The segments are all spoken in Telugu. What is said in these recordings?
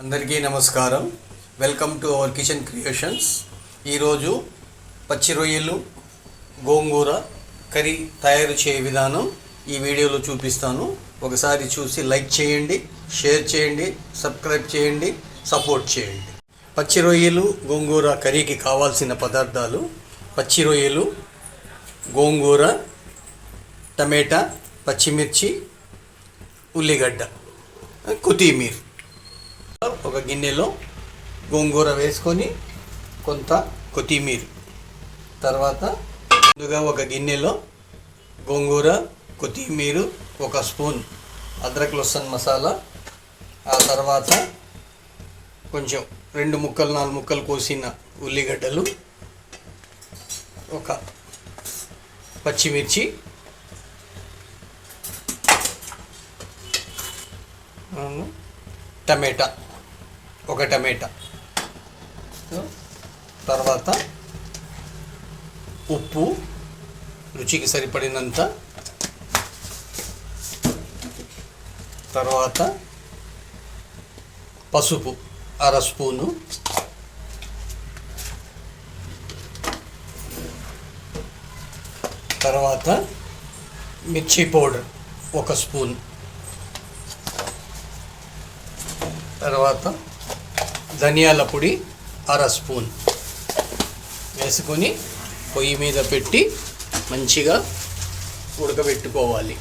అందరికీ నమస్కారం. Welcome to our kitchen creations. ఈరోజు పచ్చి రొయ్యలు గోంగూర కర్రీ తయారు చేయ విధానం ఈ వీడియోలో చూపిస్తాను. ఒకసారి చూసి లైక్ చేయండి, షేర్ చేయండి, సబ్స్క్రైబ్ చేయండి, సపోర్ట్ చేయండి. పచ్చి రొయ్యలు గోంగూర కర్రీకి కావాల్సిన పదార్థాలు: పచ్చి రొయ్యలు, గోంగూర, టమాటా, పచ్చిమిర్చి, ఉల్లిగడ్డ, కొత్తిమీర. ఒక గిన్నెలో గోంగూర వేసుకొని కొంత కొత్తిమీర, తర్వాత ముందుగా ఒక గిన్నెలో గోంగూర, కొత్తిమీర, ఒక స్పూన్ అద్రక్ లహసన్ మసాలా, ఆ తర్వాత కొంచెం 2 ముక్కలు 4 ముక్కలు కోసిన ఉల్లిగడ్డలు, ఒక పచ్చిమిర్చి, టమాటా, ఒక టమాటా, తర్వాత ఉప్పు రుచికి సరిపడినంత, తర్వాత పసుపు 1/2 స్పూను, తర్వాత మిర్చి పౌడర్ 1 స్పూన్, తర్వాత ధనియాల పొడి 1/2 స్పూన్ వేసుకొని పొయ్యి మీద పెట్టి మంచిగా ఉడకబెట్టుకోవాలి.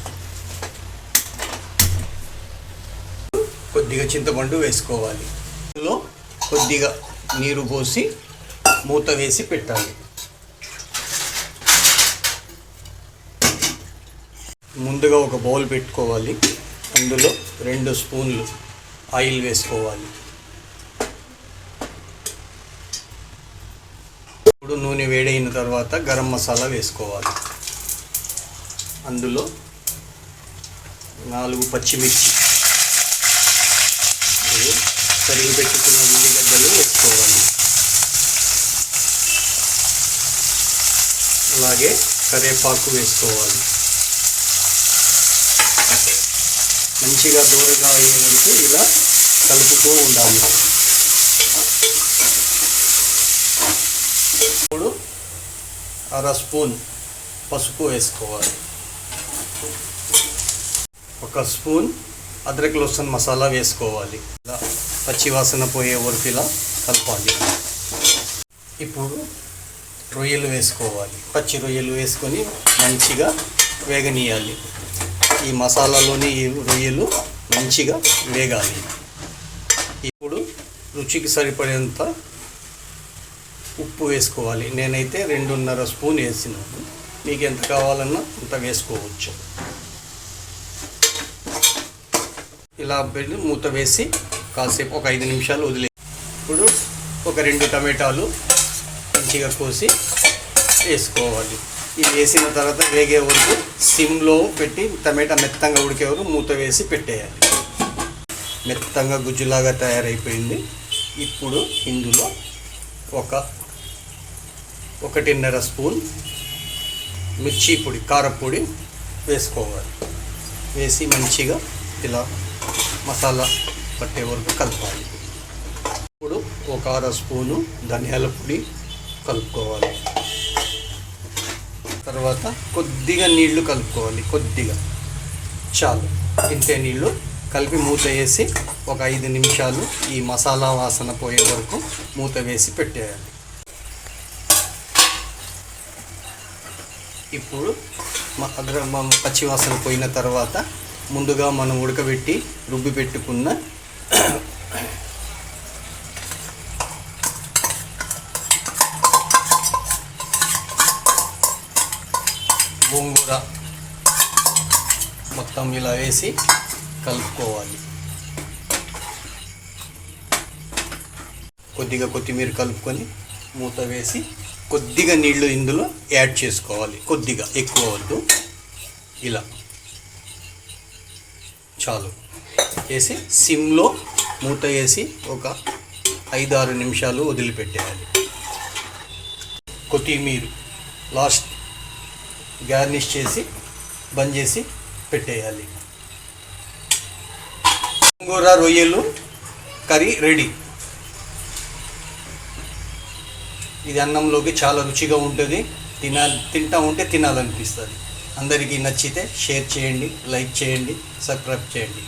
కొద్దిగా చింతపండు వేసుకోవాలి. ఇందులో కొద్దిగా నీరు పోసి మూత వేసి పెట్టాలి. ముందుగా ఒక బౌల్ పెట్టుకోవాలి. అందులో 2 స్పూన్లు ఆయిల్ వేసుకోవాలి. ఇప్పుడు నూనె వేడైన తర్వాత గరం మసాలా వేసుకోవాలి. అందులో 4 పచ్చిమిర్చి, తరిగి పెట్టుకున్న ఉల్లిగడ్డలు వేసుకోవాలి. అలాగే కరివేపాకు వేసుకోవాలి. మంచిగా దూరగా అయ్యే వరకు ఇలా కలుపుతూ ఉండాలి. ఇప్పుడు 1/2 స్పూన్ పసుపు వేసుకోవాలి. 1 స్పూన్ అద్రక్ లహసన్ మసాలా వేసుకోవాలి. ఇలా పచ్చివాసన పోయే వరకు ఇలా కలపాలి. ఇప్పుడు రొయ్యలు వేసుకోవాలి. పచ్చి రొయ్యలు వేసుకొని మంచిగా వేగనీయాలి. ఈ మసాలాలోని ఈ రొయ్యలు మంచిగా వేగాలి. ఇప్పుడు రుచికి సరిపడేంత ఉప్పు వేసుకోవాలి. నేనైతే 2.5 స్పూన్ వేసినాను. మీకు ఎంత కావాలన్నా అంత వేసుకోవచ్చు. ఇలా పెట్టి మూత వేసి కాసేపు ఒక 5 నిమిషాలు వదిలే. ఇప్పుడు ఒక 2 టమాటాలు మంచిగా కోసి వేసుకోవాలి. ఇవి వేసిన తర్వాత వేగే వరకు సిమ్లో పెట్టి టమాటా మెత్తంగా ఉడికే వరకు మూత వేసి పెట్టేయాలి. మెత్తంగా గుజ్జులాగా తయారైపోయింది. ఇప్పుడు ఇందులో 1.5 స్పూన్ మిర్చి పొడి, కారపొడి వేసుకోవాలి. వేసి మంచిగా ఇలా మసాలా పట్టే వరకు కలపాలి. ఇప్పుడు 1/2 స్పూను ధనియాల పొడి కలుపుకోవాలి. తర్వాత కొద్దిగా నీళ్లు కలుపుకోవాలి. కొద్దిగా, చాలు, ఇంతే నీళ్లు కలిపి మూత వేసి ఒక 5 నిమిషాలు ఈ మసాలా వాసన పోయే వరకు మూత వేసి పెట్టేయాలి. ఇప్పుడు పచ్చి వాసన పోయిన తర్వాత ముందుగా మనం ఉడకబెట్టి రుబ్బి పెట్టుకున్న గోంగూర మొత్తం ఇలా వేసి కలుపుకోవాలి. కొద్దిగా కొత్తిమీర కలుపుకొని మూత వేసి కొద్దిగా నీళ్లు ఇందులో యాడ్ చేసుకోవాలి. కొద్దిగా, ఎక్కువ వద్దు. ఇలా చాలు వేసి సిమ్లో మూత వేసి ఒక 5-6 నిమిషాలు వదిలిపెట్టేయాలి. కొత్తిమీర లాస్ట్ గార్నిష్ చేసి బంద్ చేసి పెట్టేయాలి. గోంగూర రొయ్యలు కర్రీ రెడీ. ఇది అన్నంలోకి చాలా రుచిగా ఉంటుంది. తింటా ఉంటే తినాలనిపిస్తుంది. అందరికీ నచ్చితే షేర్ చేయండి, లైక్ చేయండి, సబ్స్క్రైబ్ చేయండి.